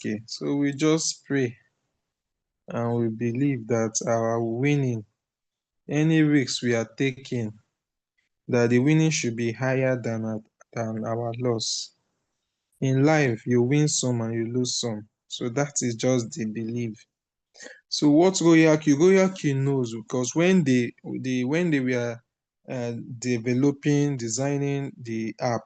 Okay, so we just pray and we believe that our winning, any risks we are taking, that the winning should be higher than our loss. In life, you win some and you lose some. So that is just the belief. So what RoyalQ knows, because when they were designing the app,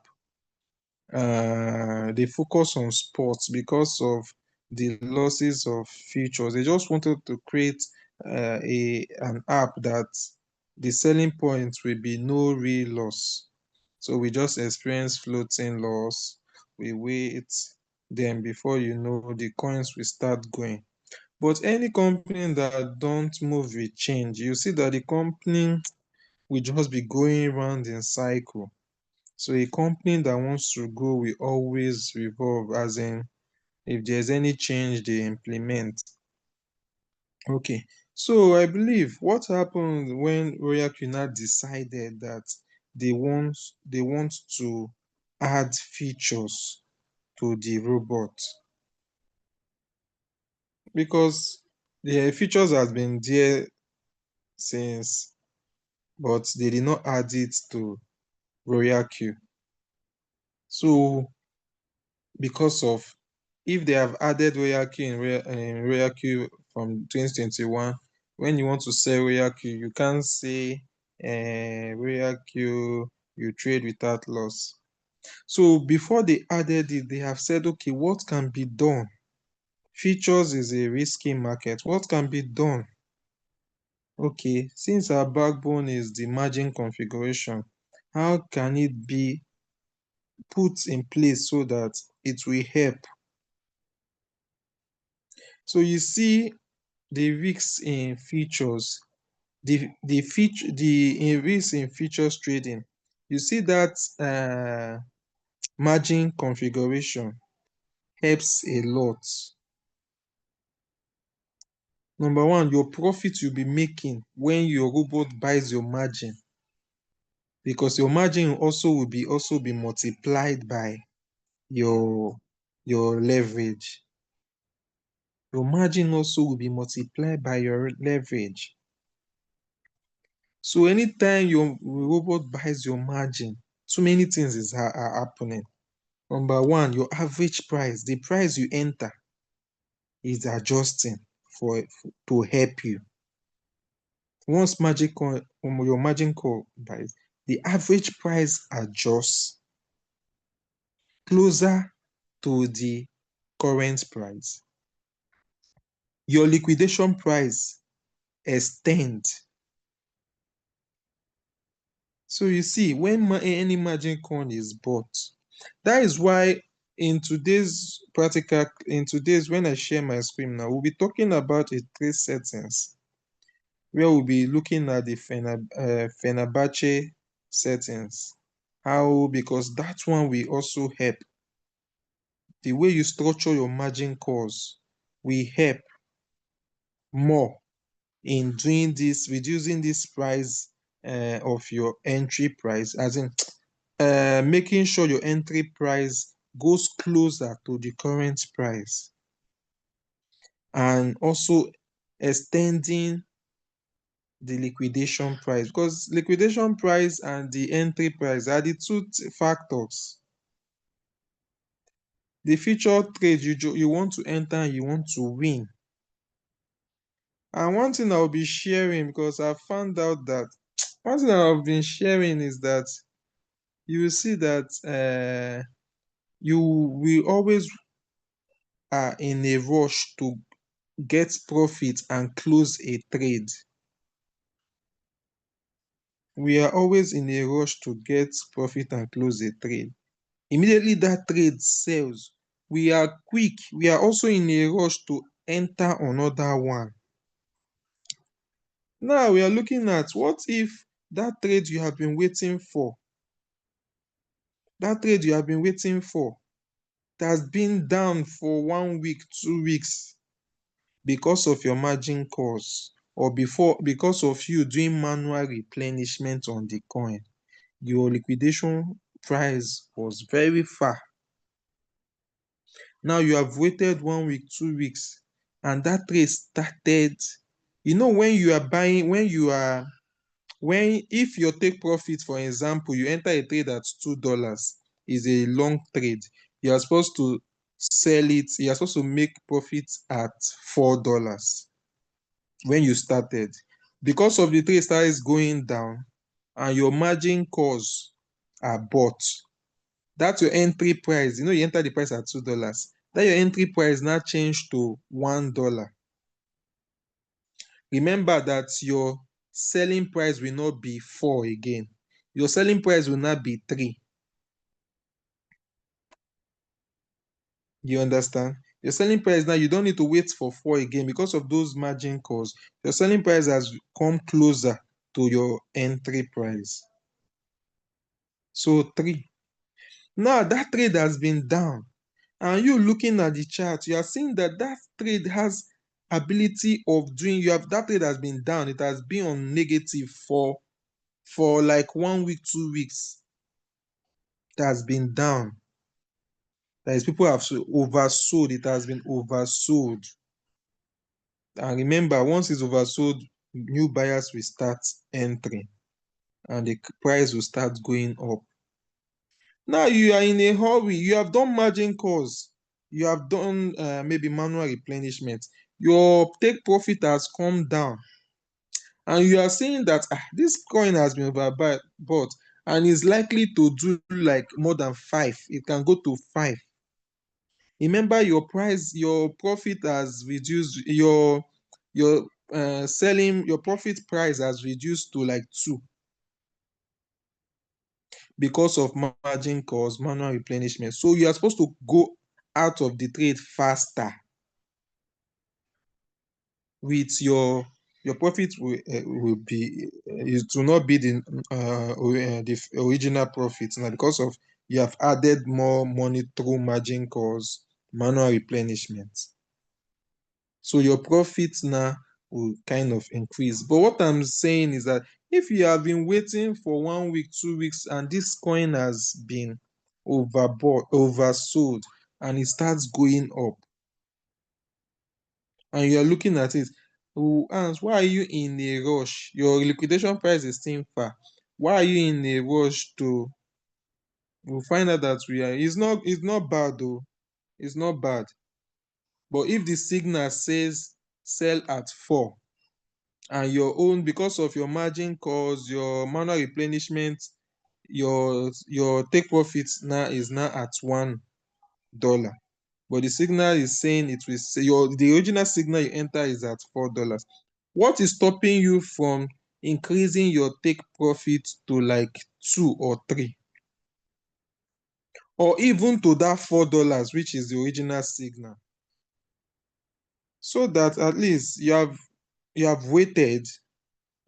they focus on sports because of the losses of futures. They just wanted to create an app that the selling point will be no real loss. So we just experience floating loss. We wait, then before you know, the coins will start going. But any company that don't move with change, you see that the company will just be going around in cycle. So a company that wants to grow will always revolve, as in if there's any change they implement. Okay, so I believe what happened when RoyalQ decided that they want to add features to the robot, because the features has been there since, but they did not add it to RoyalQ. So because of, if they have added RoyalQ from 2021, when you want to sell RoyalQ, you can't say RoyalQ, you trade without loss. So before they added it, they have said, okay, what can be done? Futures is a risky market. What can be done? Okay, since our backbone is the margin configuration, how can it be put in place so that it will help? So you see the risks in futures, the risks in futures trading. You see that margin configuration helps a lot. Number one, your profit you'll be making when your robot buys your margin, because your margin will be multiplied by your leverage. Your margin also will be multiplied by your leverage. So anytime your robot buys your margin, too many things are happening. Number one, your average price, the price you enter, is adjusting to help you. Once your margin call buys, the average price adjusts closer to the current price. Your liquidation price extends. So you see, when any margin call is bought, that is why in today's when I share my screen now, we'll be talking about a trade settings, where we'll be looking at the Fenerbahce settings. How? Because that one will also help. The way you structure your margin calls will help more in doing this, reducing this price of your entry price, as in making sure your entry price goes closer to the current price, and also extending the liquidation price, because liquidation price and the entry price are the two factors. The future trade you want to enter and you want to win. And one thing I'll be sharing, because I found out that one thing I've been sharing is that you will see that you will always are in a rush to get profit and close a trade. We are always in a rush to get profit and close a trade. Immediately that trade sells, we are quick. We are also in a rush to enter another one. Now we are looking at, what if that trade you have been waiting for, it has been down for 1 week, 2 weeks, because of your margin calls, or because of you doing manual replenishment on the coin. Your liquidation price was very far. Now you have waited 1 week, 2 weeks, and that trade started. When you are buying, if your take profit, for example, you enter a trade at $2, is a long trade. You are supposed to sell it, you are supposed to make profit at $4 when you started. Because of the trade starts going down and your margin calls are bought, that's your entry price. You enter the price at $2. That your entry price now changed to $1. Remember that your selling price will not be 4 again. Your selling price will not be 3. You understand? Your selling price now, you don't need to wait for 4 again because of those margin calls. Your selling price has come closer to your entry price. So 3. Now that trade has been down, and you looking at the chart, you are seeing that trade has ability of doing. That trade has been down. It has been on negative for like 1 week, 2 weeks. It has been down. That is, people have oversold. It has been oversold. And remember, once it's oversold, new buyers will start entering, and the price will start going up. Now you are in a hurry. You have done margin calls. You have done maybe manual replenishment. Your take profit has come down, and you are saying that this coin has been overbought and is likely to do like more than 5. It can go to 5. Remember, your profit has reduced. Your selling, your profit price has reduced to like 2 because of margin calls, manual replenishment. So you are supposed to go out of the trade faster with your profit will be it will not be the original profit now, because of you have added more money through margin calls, manual replenishment. So your profits now will kind of increase. But what I'm saying is that if you have been waiting for 1 week, 2 weeks, and this coin has been oversold, and it starts going up, and you're looking at it, Hans, why are you in a rush? Your liquidation price is still far. Why are you in a rush to? We'll find out that it's not bad though. It's not bad. But if the signal says sell at 4, and your own, because of your margin calls, your manual replenishment, your take profits now is now at $1, but the signal is saying it will say the original signal you enter is at $4. What is stopping you from increasing your take profit to like 2 or 3, or even to that $4, which is the original signal, so that at least you have waited?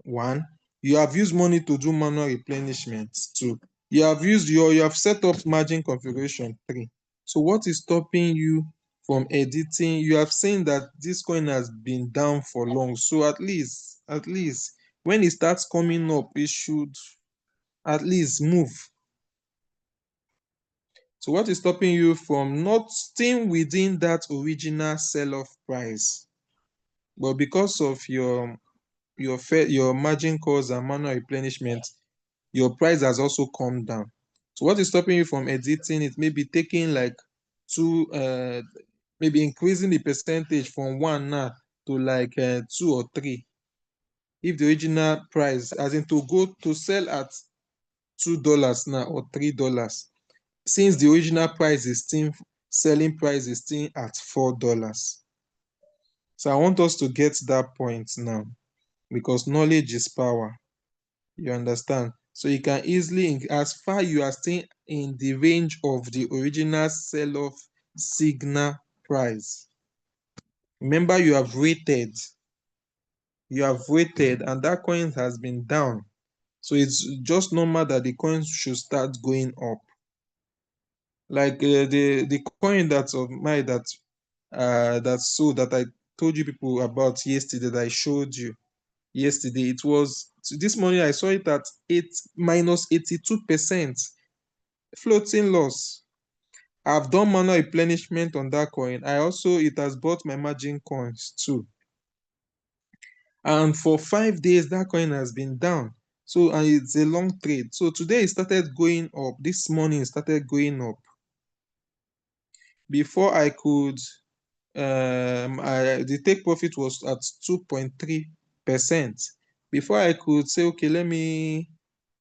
1, you have used money to do manual replenishment. 2, you have set up margin configuration. 3. So what is stopping you from editing? You have seen that this coin has been down for long. So at least when it starts coming up, it should at least move. So what is stopping you from not staying within that original sell-off price? But because of your margin calls and manual replenishment, your price has also come down. So what is stopping you from editing it? Maybe taking like 2, maybe increasing the percentage from 1 now to like 2 or 3. If the original price, as in to go to sell at $2 now or $3, since the original price is still selling price is still at $4. So I want us to get that point now, because knowledge is power. You understand? So you can easily, as far you are staying in the range of the original sell-off signal price. Remember, you have waited, and that coin has been down. So it's just normal that the coin should start going up. Like the coin that's of mine that's sold, that I told you people about yesterday, that I showed you yesterday. It was this morning I saw it at 8 minus 82% floating loss. I've done manual replenishment on that coin. It has bought my margin coins too. And for 5 days, that coin has been down. So, and it's a long trade. So today it started going up. This morning it started going up. Before I could, the take profit was at 2.3%. Before I could say, okay, let me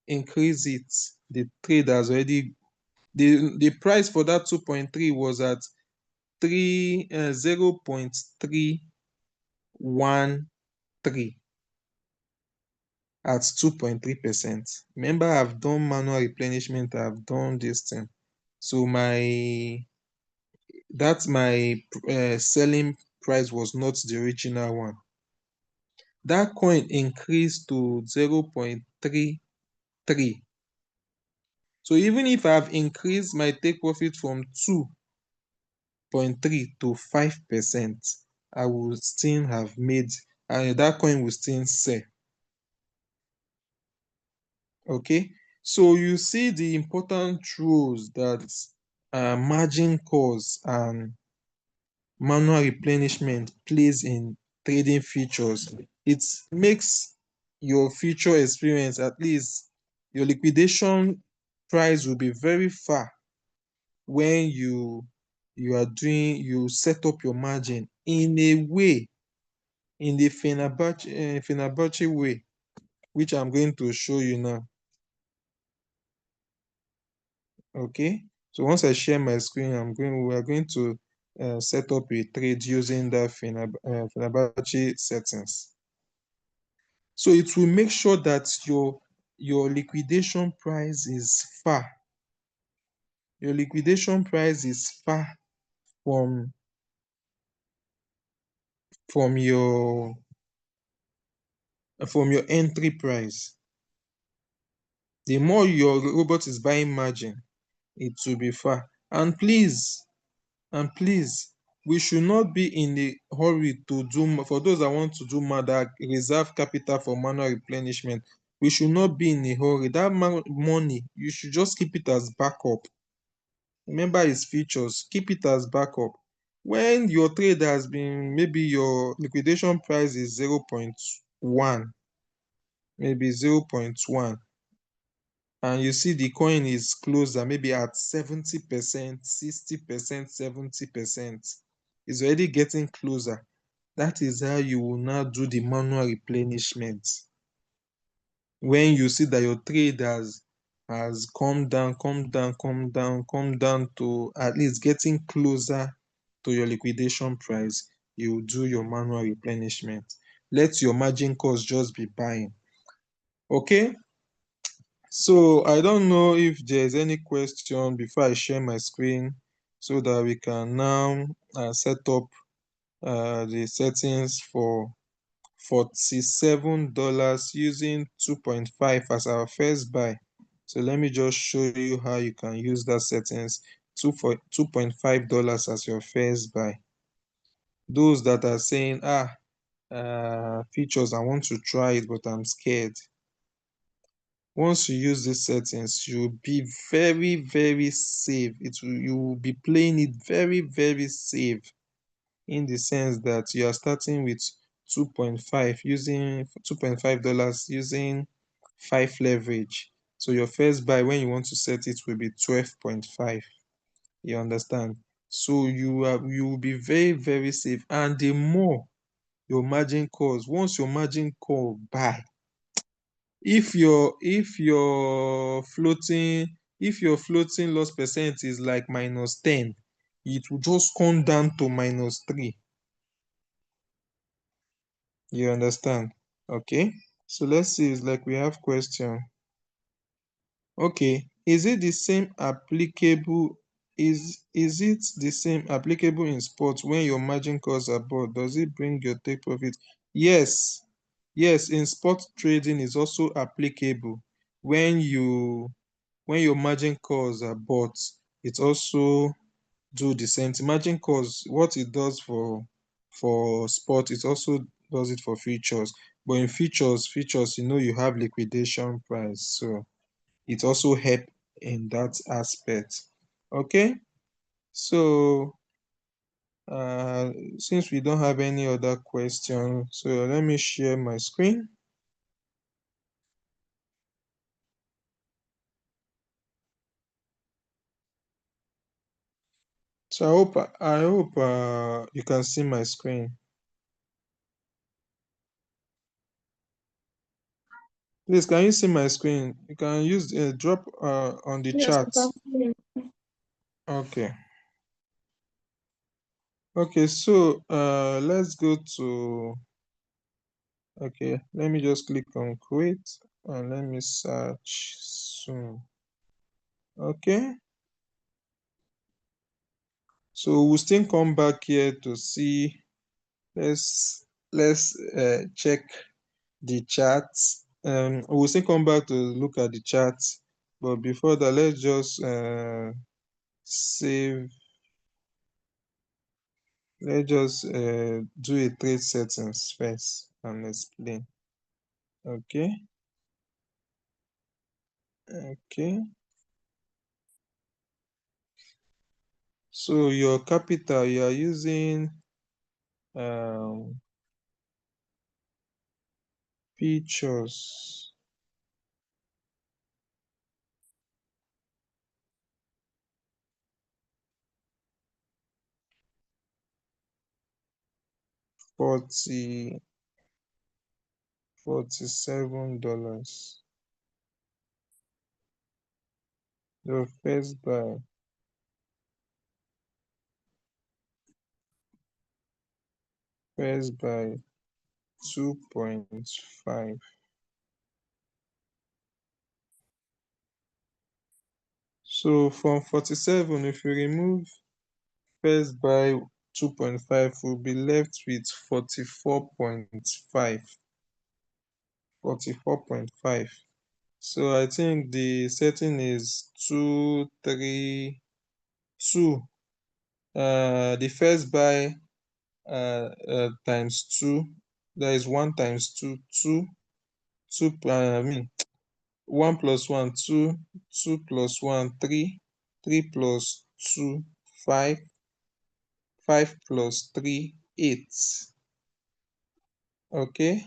increase it, the trade has already, the price for that 2.3 was at 0.313 at 2.3%. Remember, I've done manual replenishment, I've done this thing. So my selling price was not the original one. That coin increased to 0.33. So even if I've increased my take profit from 2.3 to 5%, I will still have made, that coin will still sell. Okay, so you see the important roles that margin calls and manual replenishment plays in trading futures. It makes your future experience, at least your liquidation price, will be very far when you set up your margin in a way, in the Fenerbahce way, which I'm going to show you now. Okay, so once I share my screen, we are going to set up a trade using the Fenerbahce settings. So it will make sure that your liquidation price is far. Your liquidation price is far from from your entry price. The more your robot is buying margin, it will be far. And please, we should not be in a hurry to do, for those that want to do that reserve capital for manual replenishment, we should not be in a hurry. That money, you should just keep it as backup. Remember its features, keep it as backup. When your trade has been, maybe your liquidation price is 0.1, maybe 0.1, and you see the coin is closer, maybe at 70%, 60%, 70%, it's already getting closer. That is how you will now do the manual replenishment. When you see that your trade has come down, come down to at least getting closer to your liquidation price, you do your manual replenishment. Let your margin cost just be buying. Okay, so I don't know if there's any question before I share my screen so that we can now set up the settings for $47 using 2.5 as our first buy. So let me just show you how you can use that settings. $2.5 as your first buy. Those that are saying, features, I want to try it, but I'm scared. Once you use these settings, you'll be very, very safe. You will be playing it very, very safe, in the sense that you are starting with 2.5 using $2.5 using 5 leverage. So your first buy, when you want to set it, will be 12.5. You understand? So you will be very, very safe. And the more your margin calls, once your margin call buy, if your floating loss percent is like -10, it will just come down to -3. You understand? Okay, so let's see. It's like we have question. Okay, is it the same applicable? Is it the same applicable in sports when your margin calls are bought? Does it bring your take profit? Yes, yes. In sport trading is also applicable when your margin calls are bought. It also do the same thing. Margin calls, what it does for sport, it also does it for futures. But in futures, you have liquidation price, so it also help in that aspect. Okay, So since we don't have any other questions, so let me share my screen. So I hope you can see my screen. Please, can you see my screen? You can use drop on the Yes, chat. Okay. Okay, so let's go to, okay, let me just click on create and let me search soon. Okay. So we'll still come back here to see. Let's check the chat. We'll still come back to look at the chat, but before that, let's just save. Let's just do a trade settings first and explain. Okay. Okay. So your capital, you are using features. $47. Your first buy. First buy 2.5. So from 47, if you remove first buy 2.5, we'll be left with 44.5. 44.5. So I think the setting is 2, 3, 2. The first buy times 2. That is 1 times 2, 2. 1 plus 1, 2. 2 plus 1, 3. 3 plus 2, 5. 5 plus 3, 8. Okay.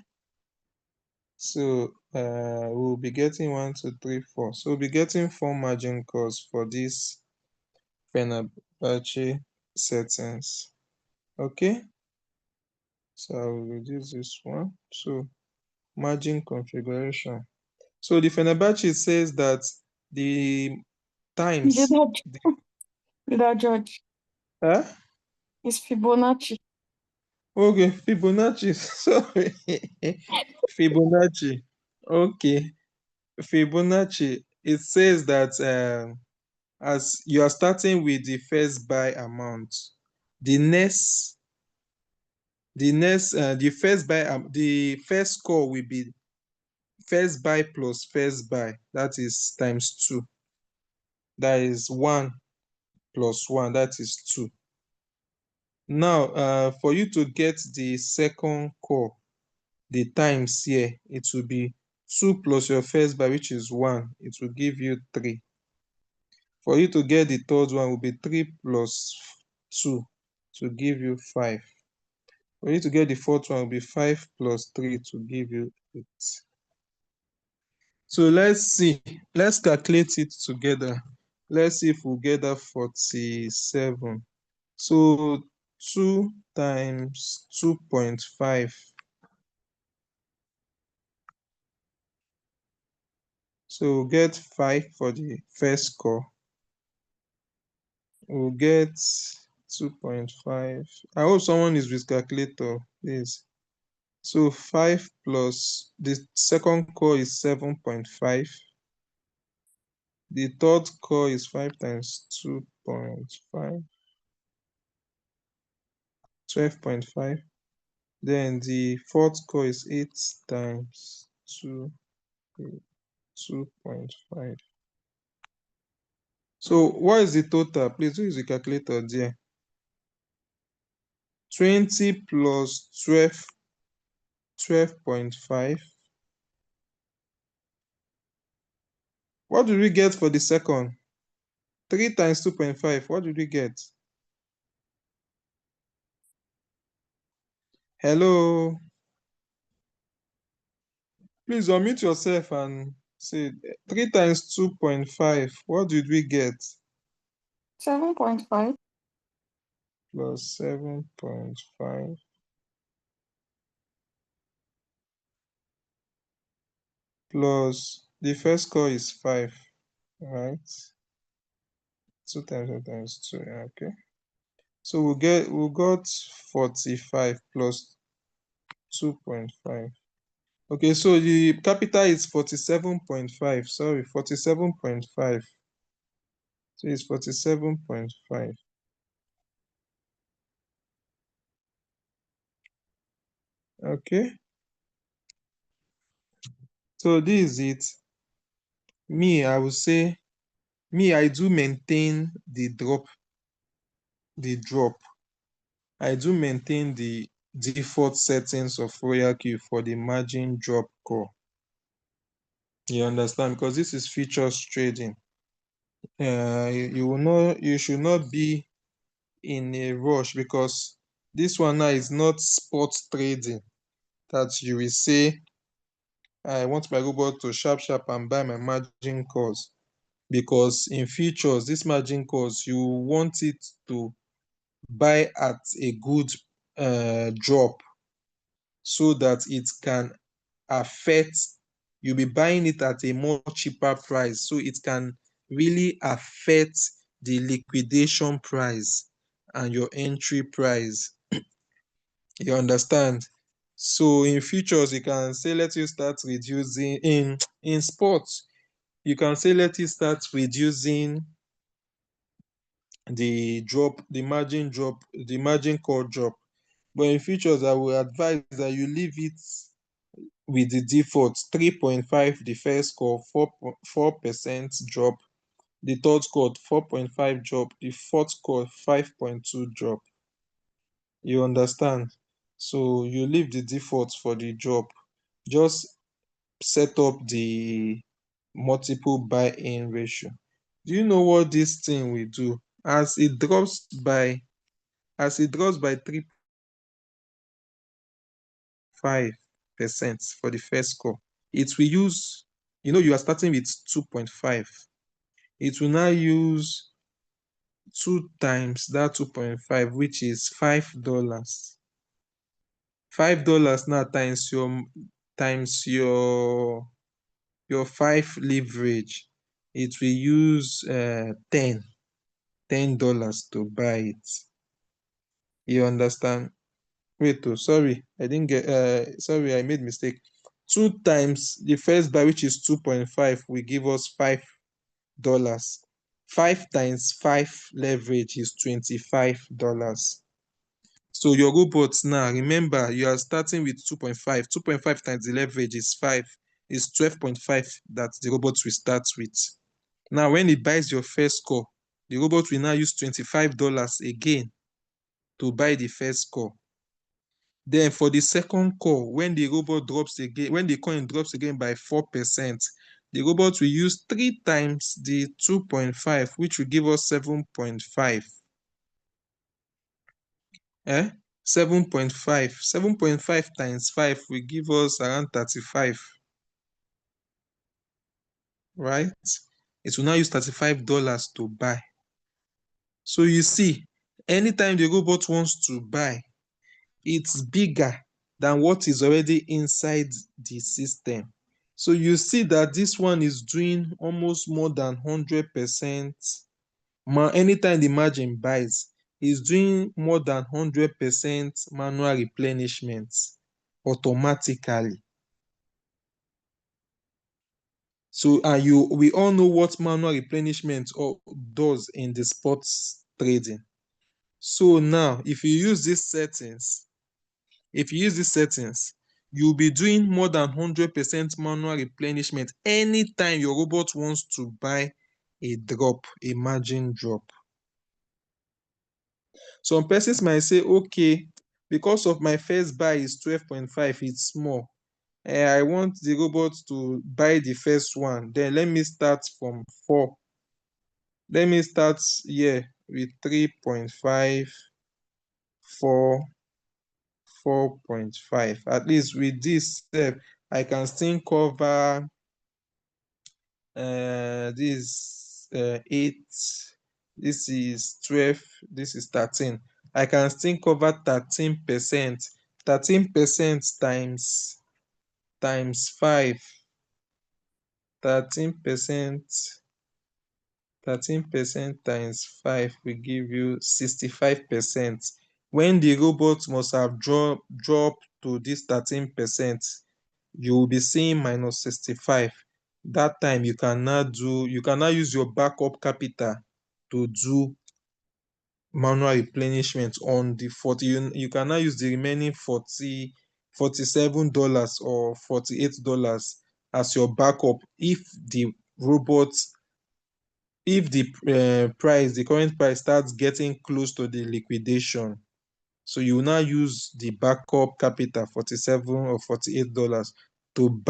So we'll be getting 1, 2, 3, 4. So we'll be getting 4 margin calls for this Fenerbahce settings. Okay. So I will reduce this one. So margin configuration. So the Fenerbahce says that the times. Without George. Huh? It's Fibonacci. Okay, Fibonacci. Sorry. Fibonacci. Okay. Fibonacci. It says that as you are starting with the first buy amount, the first score will be first buy plus first buy. That is times 2. That is 1 plus 1. That is 2. Now, for you to get the second call, the times here, it will be 2 plus your first buy, which is 1. It will give you 3. For you to get the third one, will be 3 plus 2 to give you 5. For you to get the fourth one, will be 5 plus 3 to give you 8. So let's see. Let's calculate it together. Let's see if we get that 47. So 2 times 2.5. So we'll get 5 for the first score. We'll get 2.5. I hope someone is with calculator, please. So 5 plus the second core is 7.5. The third core is 5 times 2.5, 12.5. Then the fourth core is 8 times 2, 2.5. So what is the total? Please use the calculator there. 20 plus 12, 12.5. What did we get for the second? 3 times 2.5. What did we get? Hello. Please unmute yourself and say 3 times 2.5. What did we get? 7.5 Plus 7.5 plus the first score is 5, right? 2 times 2, okay. So we got 45 plus 2.5. Okay, so the capital is 47.5. Sorry, 47.5. So it's 47.5. Okay, so this is it. I would say, I do maintain the drop. I do maintain the default settings of RoyalQ for the margin drop call. You understand? Because this is futures trading. You should not be in a rush, because this one now is not spot trading that you will say, I want my robot to sharp and buy my margin calls. Because in futures, this margin calls, you want it to buy at a good drop, so that it can affect, you'll be buying it at a more cheaper price, so it can really affect the liquidation price and your entry price. You understand? So in futures, you can say, let you start reducing in sports. You can say, let you start reducing the margin drop, the margin call drop. But in futures, I will advise that you leave it with the default 3.5, the first score, 4% drop, the third score 4.5 drop, the fourth score 5.2 drop. You understand? So you leave the default for the drop. Just set up the multiple buy-in ratio. Do you know what this thing will do? As it drops by 3.5% for the first score, it will use, you are starting with 2.5. It will now use 2 times that 2.5, which is $5. $5 now times your 5 leverage. It will use $10 to buy it. You understand? Wait, oh, sorry, I didn't get, sorry, I made mistake. 2 times the first buy, which is 2.5, will give us $5. 5 times 5 leverage is $25. So your robots now, remember, you are starting with 2.5. 2.5 times the leverage is 5, is 12.5 that the robot will start with. Now, when it buys your first score, the robot will now use $25 again to buy the first score. Then for the second call, when the robot drops again, when the coin drops again by 4%, the robot will use 3 times the 2.5, which will give us 7.5. 7.5. 7.5 times 5 will give us around 35, right? It will now use $35 to buy. So you see, anytime the robot wants to buy, it's bigger than what is already inside the system. So you see that this one is doing almost more than 100%. Anytime the margin buys, is doing more than 100% manual replenishment automatically. So we all know what manual replenishment does in the sports trading. So now, if you use these settings, you'll be doing more than 100% manual replenishment anytime your robot wants to buy a margin drop. Some persons might say, okay, because of my first buy is 12.5, it's small. I want the robot to buy the first one. Then let me start from 4. Let me start here with 3.5, 4, 4.5. At least with this step, I can still cover this 8, this is 12, this is 13. I can still cover 13%. 13% times 5. 13% 13% times 5 will give you 65%. When the robot must have dropped to this 13%, you will be seeing minus 65. That time you cannot use your backup capital to do manual replenishment on the 40. You cannot use the remaining $47 or $48 as your backup if the robot if the the current price starts getting close to the liquidation. So you will now use the backup capital, $47 or $48, to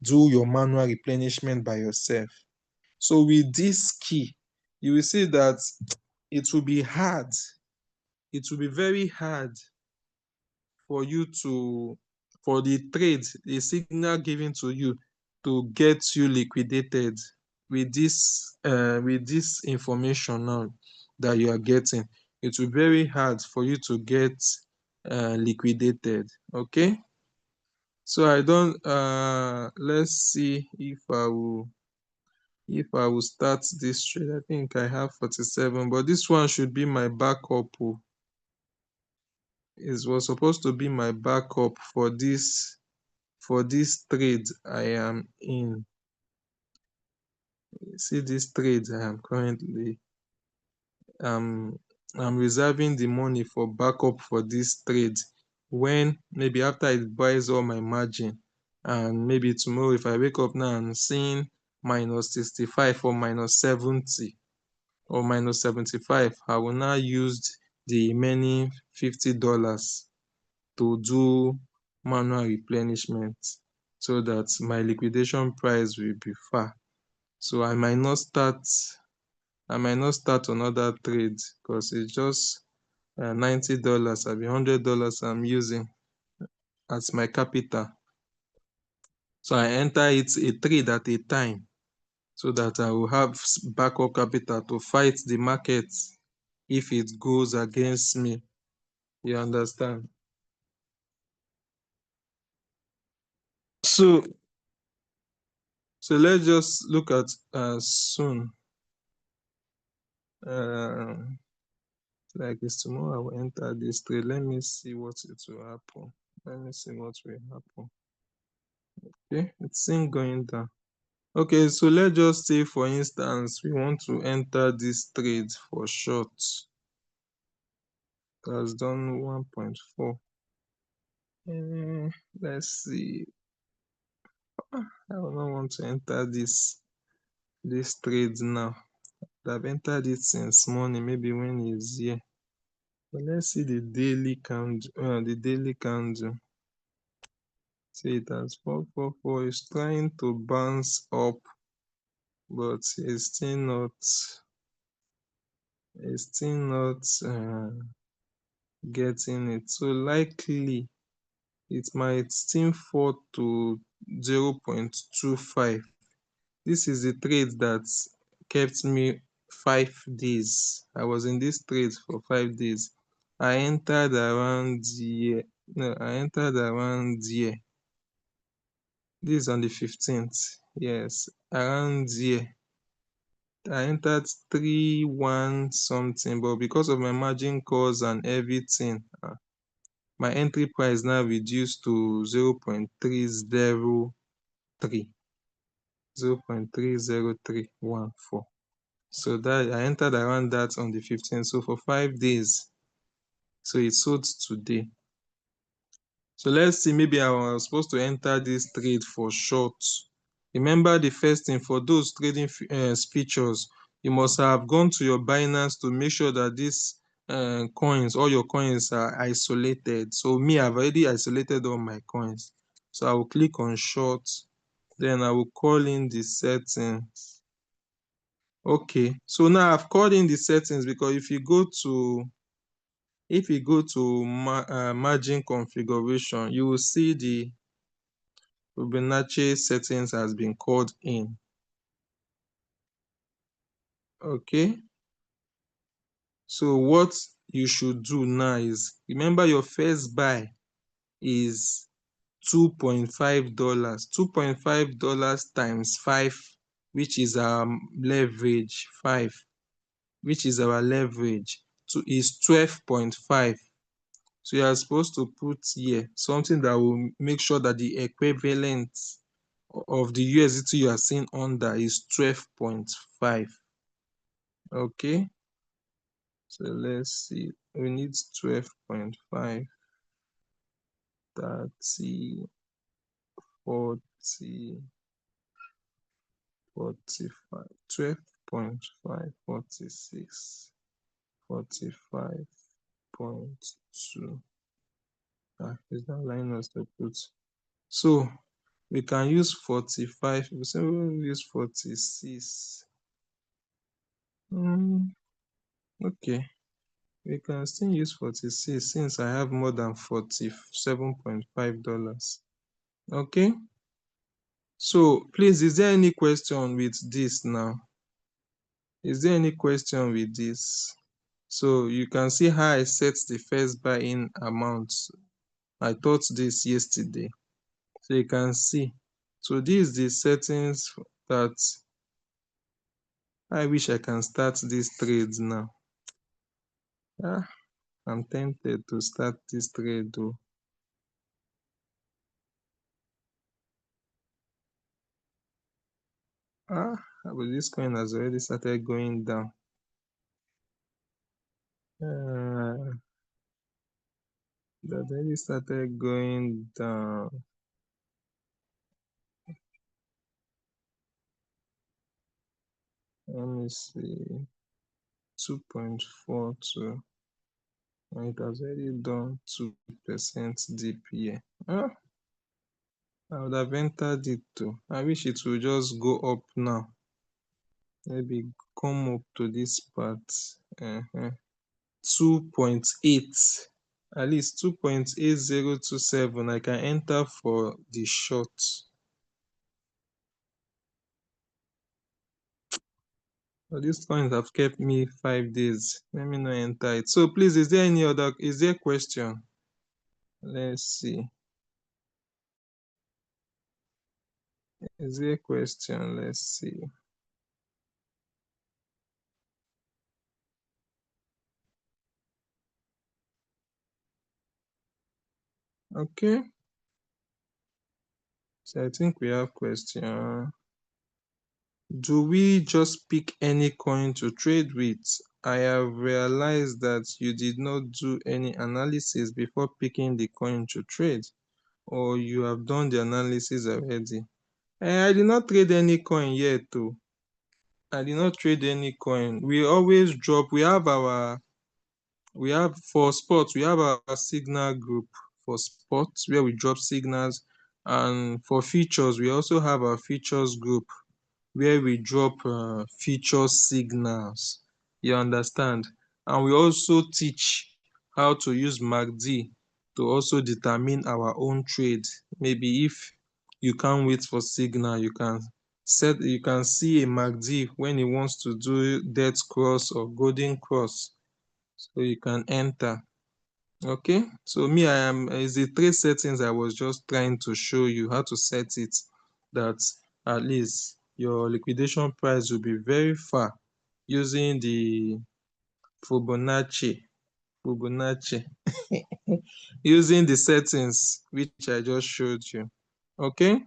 do your manual replenishment by yourself. So with this key, you will see that it will be hard. It will be very hard for the trade, the signal given to you to get you liquidated with this information now that you are getting. It will be very hard for you to get liquidated. Okay, so I don't let's see if I will start this trade. I think I have 47, but this one should be my backup. It was supposed to be my backup for this trade I am in. See this trade I am currently, I'm reserving the money for backup for this trade. When maybe after it buys all my margin, and maybe tomorrow if I wake up now and seeing minus 65 or minus 70 or minus 75, I will now use the remaining $50 to do manual replenishment so that my liquidation price will be far. So I might not start another trade because it's just $90, I be $100 I'm using as my capital. So I enter it a trade at a time so that I will have backup capital to fight the market if it goes against me. You understand? So let's just look at soon. Like it's tomorrow, I will enter this trade. Let me see what it will happen. Let me see what will happen. Okay, it's still going down. Okay, so let's just say, for instance, we want to enter this trade for short. It has done 1.4. Let's see. I do not want to enter this trade now. I've entered it since morning, maybe when it's here. But let's see the daily candle. See, it has 444. It's trying to bounce up, but it's still not getting it. So likely it might still fall to 0.25. This is the trade that kept me 5 days. I was in this trade for 5 days. I entered around here. No, I entered around here. This is on the 15th. Yes, around here. I entered 3-1 something, but because of my margin calls and everything, my entry price now reduced to 0.303. 0.30314. So that I entered around that on the 15th. So for 5 days. So it sold today. So let's see, maybe I was supposed to enter this trade for short. Remember the first thing, for those trading features, you must have gone to your Binance to make sure that these coins, all your coins, are isolated. So me, I've already isolated all my coins. So I will click on short, then I will call in the settings. Okay, so now I've called in the settings, because if you go to If you go to margin configuration, you will see the Fibonacci settings has been called in. Okay. So what you should do now is, remember your first buy is $2.5. $2.5 times 5, which is our leverage, 5, which is our leverage, is 12.5. So you are supposed to put here something that will make sure that the equivalent of the USDT you are seeing under is 12.5. Okay. So let's see. We need 12.5, 30, 40, 45, 12.5, 46, 45.2. Is that line us to put? So we can use 45. We say we will use 46. Okay. We can still use 46 since I have more than $47.5. Okay. So please, is there any question with this now? Is there any question with this? So you can see how I set the first buy-in amount. I taught this yesterday. So you can see. So this is the settings that I wish I can start these trades now. I'm tempted to start this trade though. But this coin has already started going down. That already started going down. Let me see. 2.42. And it has already done 2% dip here. I would have entered it too. I wish it would just go up now. Maybe come up to this part. 2.8. At least 2.8027. I can enter for the short. But these coins have kept me 5 days. Let me not enter it. So please, is there question? Let's see. Is there a question? Let's see. Okay. So I think we have question. Do we just pick any coin to trade with? I have realized that you did not do any analysis before picking the coin to trade, or you have done the analysis already. I did not trade any coin yet too. I did not trade any coin. We always drop. For sports, we have our signal group for sports where we drop signals. And for features, we also have our features group where we drop feature signals. You understand? And we also teach how to use MACD to also determine our own trade. Maybe if you can't wait for signal, you can see a MACD when it wants to do death cross or golden cross. So you can enter. Okay, so me, is the trade settings I was just trying to show you how to set it, that at least your liquidation price will be very far using the Fibonacci using the settings which I just showed you. Okay,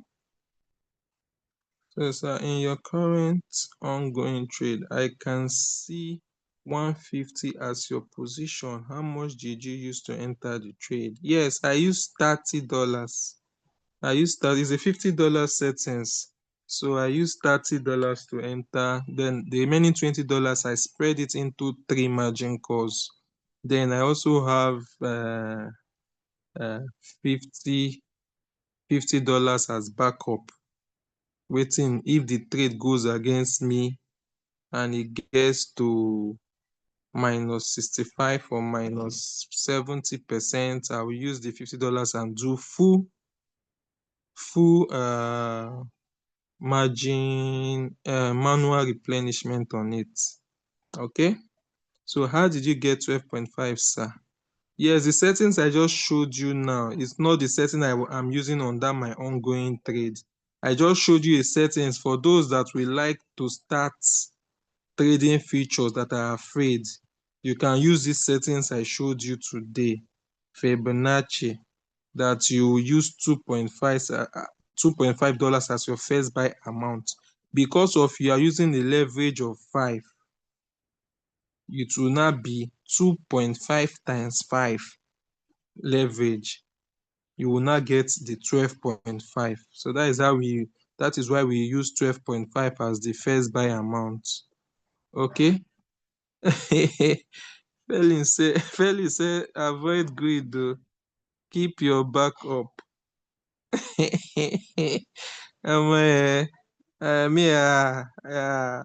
so sir, in your current ongoing trade, I can see 150 as your position. How much did you use to enter the trade? Yes, I used $30. It's a $50 settings. So I used $30 to enter. Then the remaining $20, I spread it into 3 margin calls. Then I also have 50 $50 as backup, waiting if the trade goes against me and it gets to minus 65 or minus 70%. I will use the $50 and do full margin manual replenishment on it. Okay, so how did you get 12.5, sir? Yes, the settings I just showed you now, it's not the setting I'm using under my ongoing trade. I just showed you a settings for those that will like to start trading futures that are afraid. You can use these settings I showed you today. Fibonacci, that you use $2.5 as your first buy amount. Because of you are using a leverage of 5, it will not be 2.5 times 5 leverage. You will not get the 12.5. So that is why we use 12.5 as the first buy amount. Okay. Felix say avoid greed though. Keep your back up.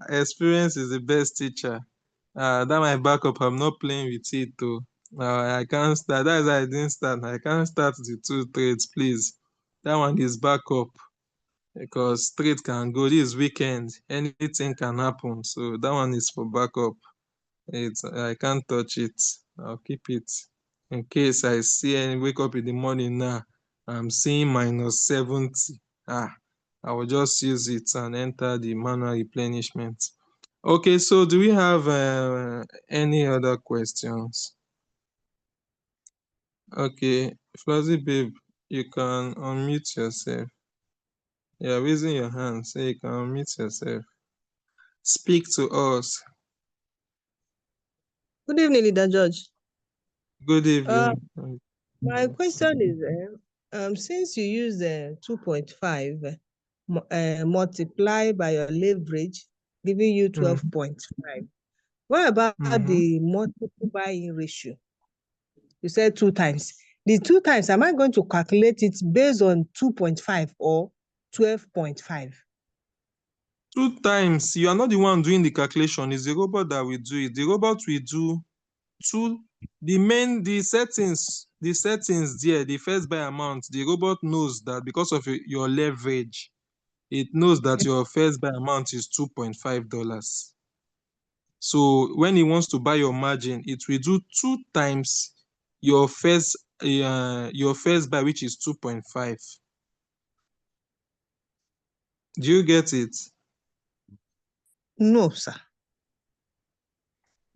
Experience is the best teacher. That my backup, I'm not playing with it too. I can't start. That's why I didn't start. I can't start the 2 trades, please. That one is backup because trade can go. This weekend, anything can happen. So that one is for backup. I can't touch it. I'll keep it in case I see any wake up in the morning now. I'm seeing minus 70. I will just use it and enter the manual replenishment. Okay, so do we have any other questions? Okay, Fuzzy babe, you can unmute yourself. You're raising your hand, so you can unmute yourself. Speak to us. Good evening, Leader George. Good evening. My question is, since you use 2.5 multiply by your leverage, giving you 12.5, what about the multiple buying ratio? You said 2 times. The 2 times, am I going to calculate it based on 2.5 or 12.5? 2 times. You are not the one doing the calculation. It's the robot that will do it. The robot will do the settings there, the first buy amount. The robot knows that because of your leverage, it knows that your first buy amount is $2.5. So when it wants to buy your margin, it will do 2 times your first buy, which is 2.5. Do you get it? No, sir.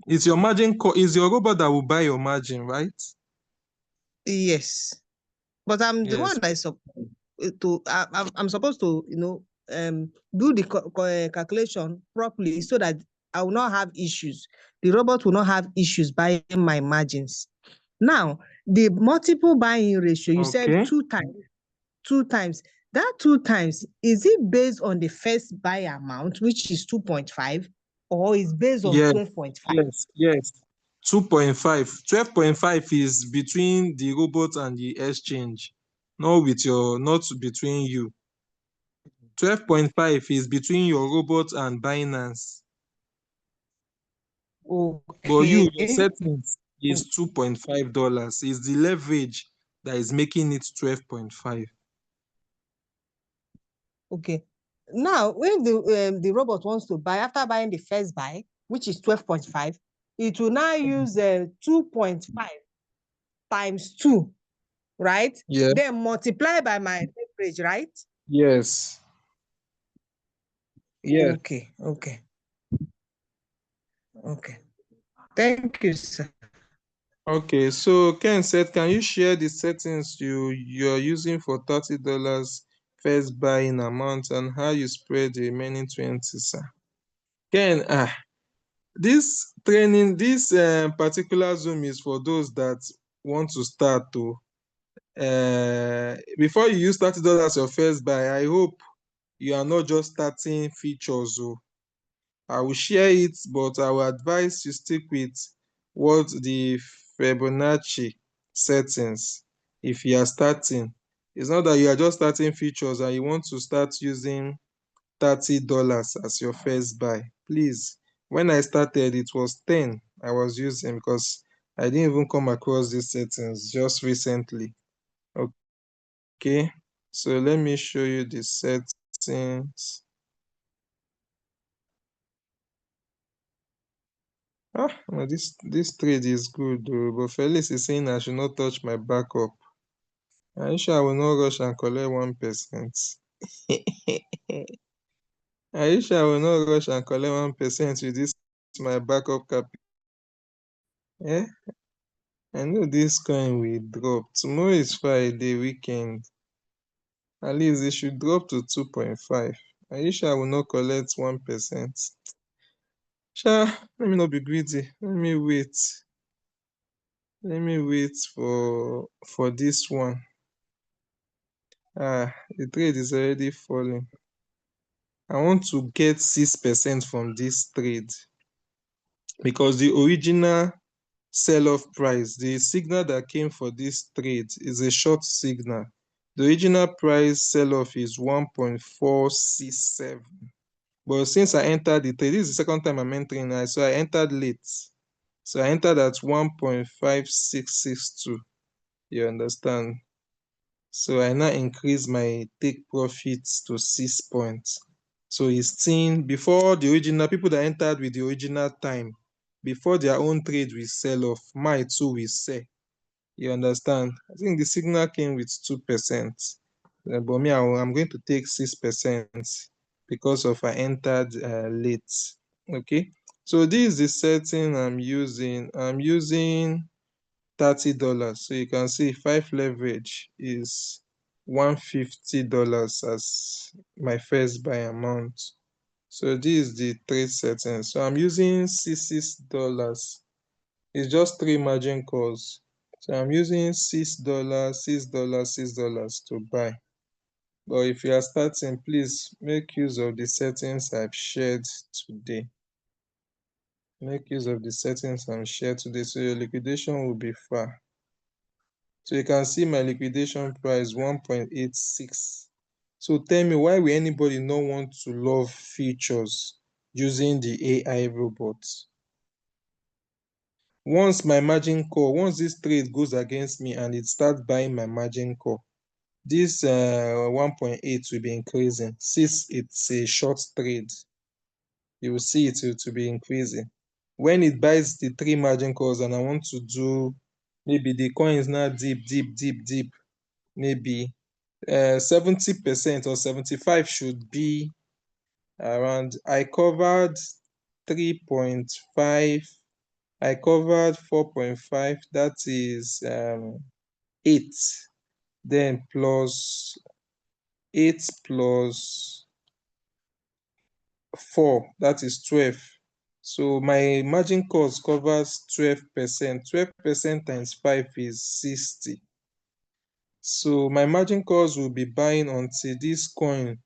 It's your margin is your robot that will buy your margin, right? Yes. But I'm the one that is I'm supposed to, do the calculation properly so that I will not have issues. The robot will not have issues buying my margins. Now, the multiple buying ratio, you said 2 times. 2 times. That 2 times, is it based on the first buy amount, which is 2.5, or is based on 12.5? Yes. 2.5. 12.5 is between the robot and the exchange, not between you. 12.5 is between your robot and Binance. Okay. But your settings is $2.5. It's the leverage that is making it 12.5. Okay. Now, when the robot wants to buy, after buying the first buy, which is 12.5, it will now use 2.5 times 2, right? Yeah. Then multiply by my leverage, right? Yes. Yeah. Okay. Thank you, sir. Okay, so Ken said, can you share the settings you're using for $30 first buying amount and how you spread the remaining 20, sir? Ken, this training, this particular Zoom is for those that want to start to. Before you use $30 as your first buy, I hope you are not just starting features. I will share it, but I will advise you stick with what the Fibonacci settings if you are starting. It's not that you are just starting features and you want to start using $30 as your first buy. Please, when I started, it was 10. I was using, because I didn't even come across these settings just recently. Okay, so let me show you the settings. This trade is good though, but Felix is saying I should not touch my backup. Are you sure I will not rush and collect 1%? Are you sure I will not rush and collect 1% with this my backup capital? Eh? I know this coin will drop. Tomorrow is Friday weekend. At least it should drop to 2.5. Are you sure I will not collect 1%? Sure, let me not be greedy. Let me wait. Let me wait for this one. The trade is already falling. I want to get 6% from this trade, because the original sell-off price, the signal that came for this trade is a short signal. The original price sell-off is 1.467. But since I entered the trade, this is the second time I'm entering now, so I entered late. So I entered at 1.5662. You understand? So I now increase my take profits to 6 points. So it's seen before the original people that entered with the original time, before their own trade will sell off, my too will sell. You understand? I think the signal came with 2%. But me, I'm going to take 6% because of I entered late. Okay. So this is the setting I'm using. I'm using $30. So you can see 5 leverage is $150 as my first buy amount. So this is the trade settings. So I'm using $6. It's just 3 margin calls. So I'm using $6, $6, $6 to buy. But if you are starting, please make use of the settings I've shared today. Make use of the settings I've shared today, so your liquidation will be far. So you can see my liquidation price 1.86. So tell me, why will anybody not want to love features using the AI robots? Once my margin call, once this trade goes against me and it starts buying my margin call, this 1.8 will be increasing. Since it's a short trade, you will see it to be increasing. When it buys the 3 margin calls and I want to do, maybe the coin is now deep, maybe 70% or 75 should be around. I covered 3.5. I covered 4.5. That is 8. Then plus 8 plus 4, that is 12. So my margin cost covers 12%. 12% times 5 is 60. So my margin calls will be buying until this coin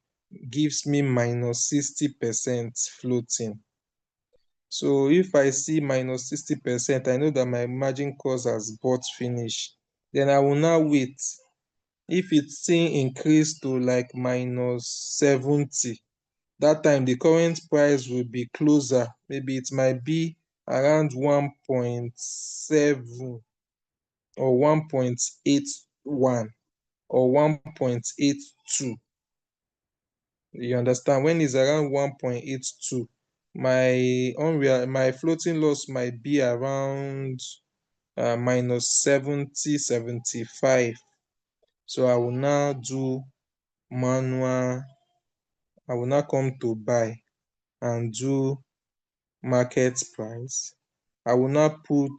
gives me minus 60% floating. So if I see minus 60%, I know that my margin calls has bought finish. Then I will now wait. If it's still increased to like minus 70, that time the current price will be closer. Maybe it might be around 1.7 or 1.81 or 1.82. You understand? When it's around 1.82, my floating loss might be around minus 70, 75. So I will now do manual. I will now come to buy and do market price. I will now put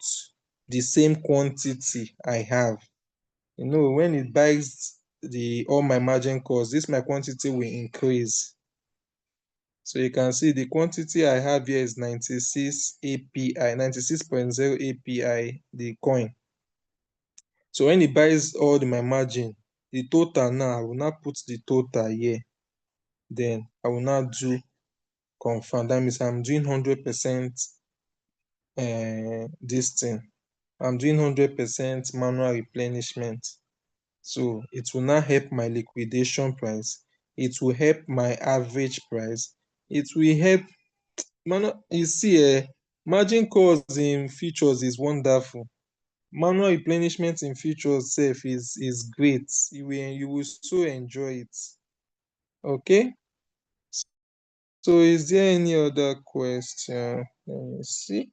the same quantity I have. You know, when it buys all my margin calls, this my quantity will increase. So you can see the quantity I have here is 96 API, 96.0 API, the coin. So when it buys all my margin, the total now, I will now put the total here. Then I will now do confirm. That means I'm doing 100% this thing. I'm doing 100% manual replenishment. So it will now help my liquidation price. It will help my average price. It will help. You see, Margin calls in futures is wonderful. Manual replenishment in futures self is great. You will so enjoy it. Okay. So is there any other question? Let me see.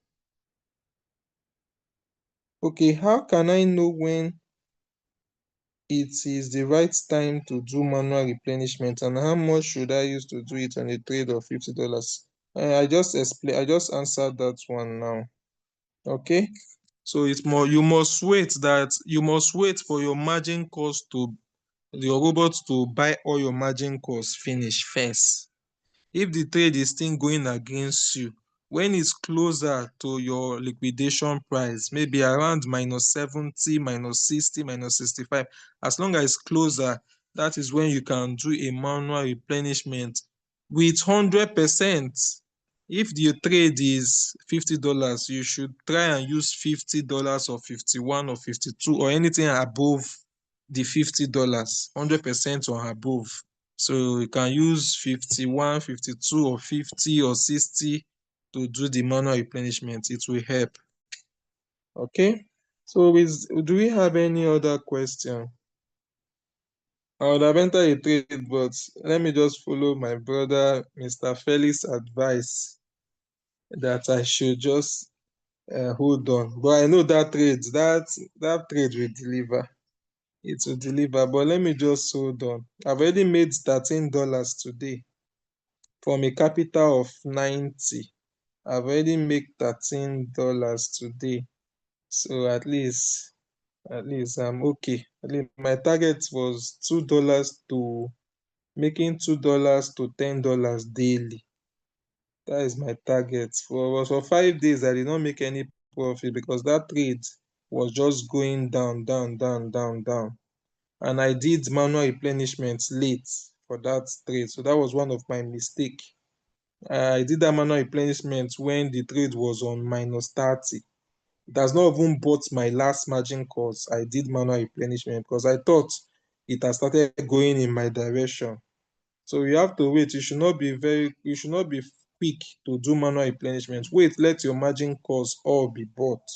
Okay, how can I know when it is the right time to do manual replenishment, and how much should I use to do it on a trade of $50? I just answered that one now. Okay, so it's more, you must wait for your margin calls to your robot to buy all your margin calls finish first. If the trade is still going against you, when it's closer to your liquidation price, maybe around -70, -60, -65, as long as it's closer, that is when you can do a manual replenishment with 100%. If the trade is $50, you should try and use $50 or 51 or 52 or anything above the $50, 100% or above. So you can use 51, 52, or 50 or 60 to do the manual replenishment. It will help. Okay. So do we have any other question? I would have entered a trade, but let me just follow my brother, Mr. Felix' advice that I should just hold on. But I know that trade will deliver. It will deliver. But let me just hold on. I've already made $13 today from a capital of 90. I've already made $13 today. So at least I'm okay. At least my target was $2 to making $2 to $10 daily. That is my target. For 5 days, I did not make any profit because that trade was just going down, down, down, down, down. And I did manual replenishment late for that trade. So that was one of my mistake. I did that manual replenishment when the trade was on -30. It has not even bought my last margin calls. I did manual replenishment because I thought it has started going in my direction. So you have to wait. You should not be quick to do manual replenishment. Wait, let your margin calls all be bought.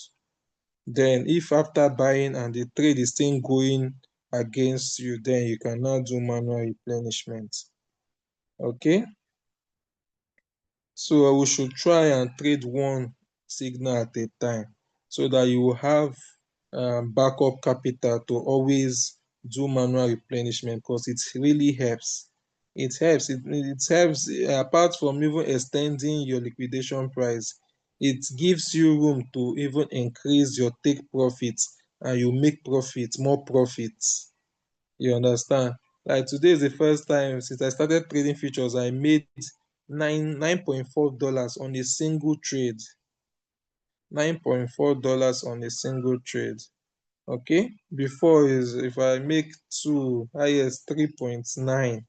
Then if after buying and the trade is still going against you, then you can now do manual replenishment. Okay. So we should try and trade one signal at a time so that you will have backup capital to always do manual replenishment because it really helps. It helps. It helps apart from even extending your liquidation price. It gives you room to even increase your take profits and you make profits, more profits. You understand? Like today is the first time since I started trading futures, I made $9.4 on a single trade. $9.4 on a single trade. Okay. Before is if I make two, highest 3.9.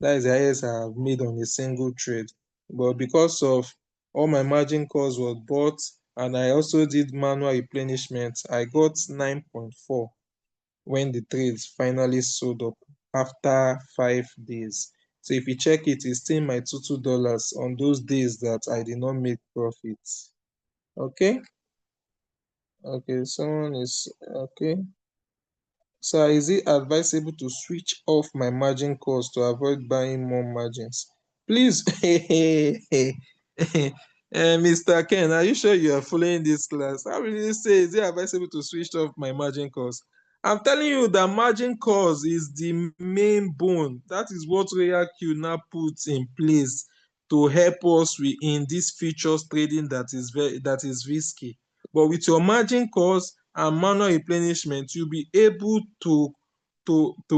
That is the highest I have made on a single trade. But because of all my margin calls was bought and I also did manual replenishment, I got 9.4 when the trades finally sold up after 5 days. So if you check it, it's still my $2 on those days that I did not make profits. Okay. Okay, someone is okay. So is it advisable to switch off my margin calls to avoid buying more margins? Please, Mr. Ken, are you sure you are following this class? How will you say is it advisable to switch off my margin calls? I'm telling you that margin calls is the main bone. That is what RoyalQ now puts in place to help us in this futures trading that is risky. But with your margin calls and manual replenishment, you'll be able to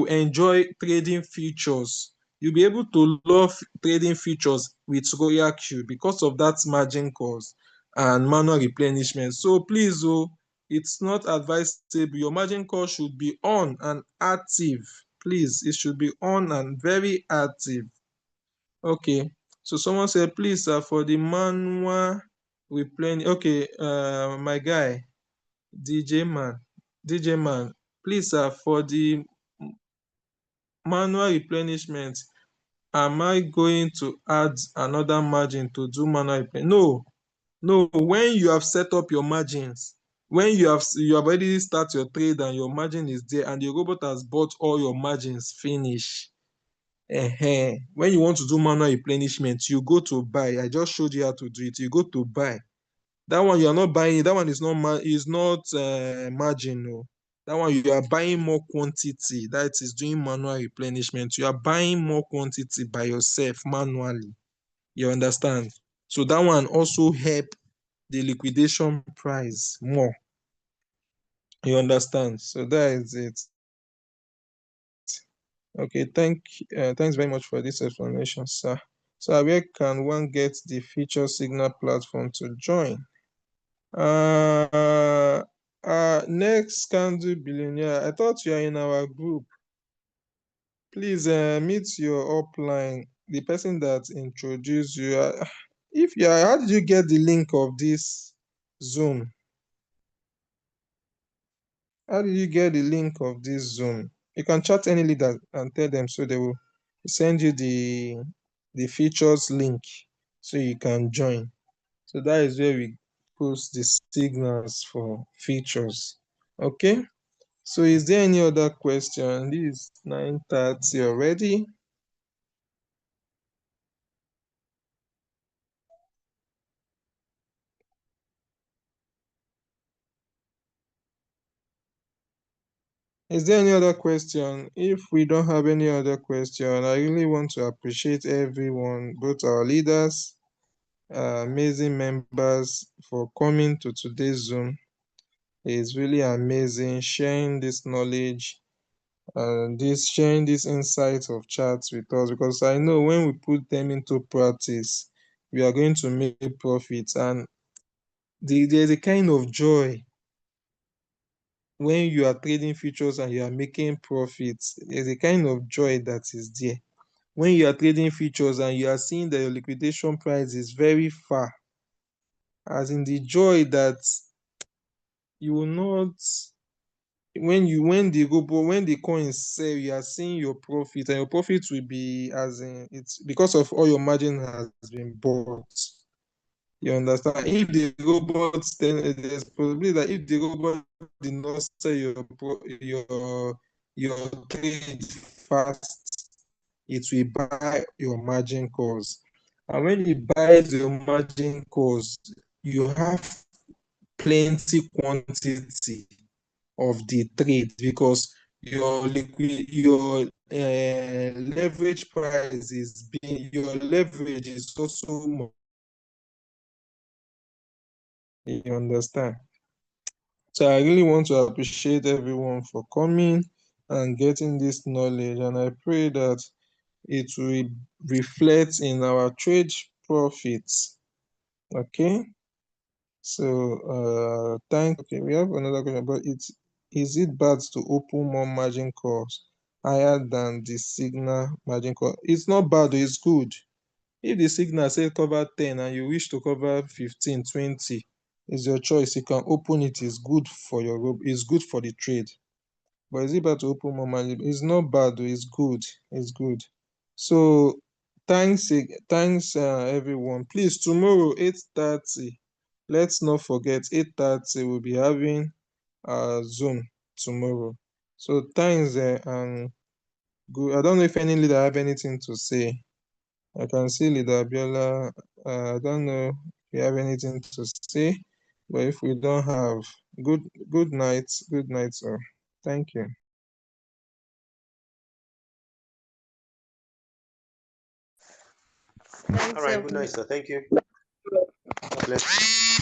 enjoy trading futures. You'll be able to love trading futures with RoyalQ because of that margin calls and manual replenishment. So please, it's not advisable. Your margin call should be on and active. Please, it should be on and very active. Okay. So someone said, please, for the manual replenish. Okay, my guy, DJ man, please, for the manual replenishment, am I going to add another margin to do manual replenishment? No, No, when you have set up your margins, when you have already start your trade and your margin is there and the robot has bought all your margins finish. When you want to do manual replenishment, you go to buy. I just showed you how to do it. You go to buy. That one you are not buying. That one is not margin. No. That one you are buying more quantity. That is doing manual replenishment. You are buying more quantity by yourself manually. You understand? So that one also help the liquidation price more. You understand? So that is it. Okay, thanks very much for this explanation, sir. So where can one get the feature signal platform to join? Next candle billionaire, I thought you are in our group. Please meet your upline, the person that introduced you. If you are, how did you get the link of this Zoom? How did you get the link of this Zoom? You can chat any leader and tell them so they will send you the features link so you can join. So that is where we post the signals for features. Okay. So is there any other question? This is 9:30 already. Is there any other question? If we don't have any other question, I really want to appreciate everyone, both our leaders, amazing members, for coming to today's Zoom. It's really amazing sharing this knowledge and sharing this insights of charts with us, because I know when we put them into practice, we are going to make profits. And there's a kind of joy when you are trading futures and you are making profits. There's a kind of joy that is there. When you are trading futures and you are seeing that your liquidation price is very far, as in the joy that you will not, when the coins sell, you are seeing your profit, and your profit will be, as in, it's because of all your margin has been bought. You understand? If the robot, then there's probably that if the robot did not sell your trade fast, it will buy your margin calls. And when it buys your margin calls, you have plenty quantity of the trade, because your leverage price is being, your leverage is also more. You understand? So I really want to appreciate everyone for coming and getting this knowledge, and I pray that it will reflect in our trade profits. Okay. So okay, we have another question, but is it bad to open more margin calls higher than the signal margin call? It's not bad, it's good. If the signal says cover 10 and you wish to cover 15, 20, it's your choice. You can open it. It's good for it's good for the trade. But is it bad to open more margin? It's not bad, it's good. It's good. So thanks everyone. Please, tomorrow 8:30. Let's not forget 8:30 we'll be having a Zoom tomorrow. So thanks and good. I don't know if any leader have anything to say. I can see Leader Abiola. I don't know if you have anything to say, but if we don't have, good night, sir. Thank you. Thanks, All right, good night, sir. Thank you. God bless you.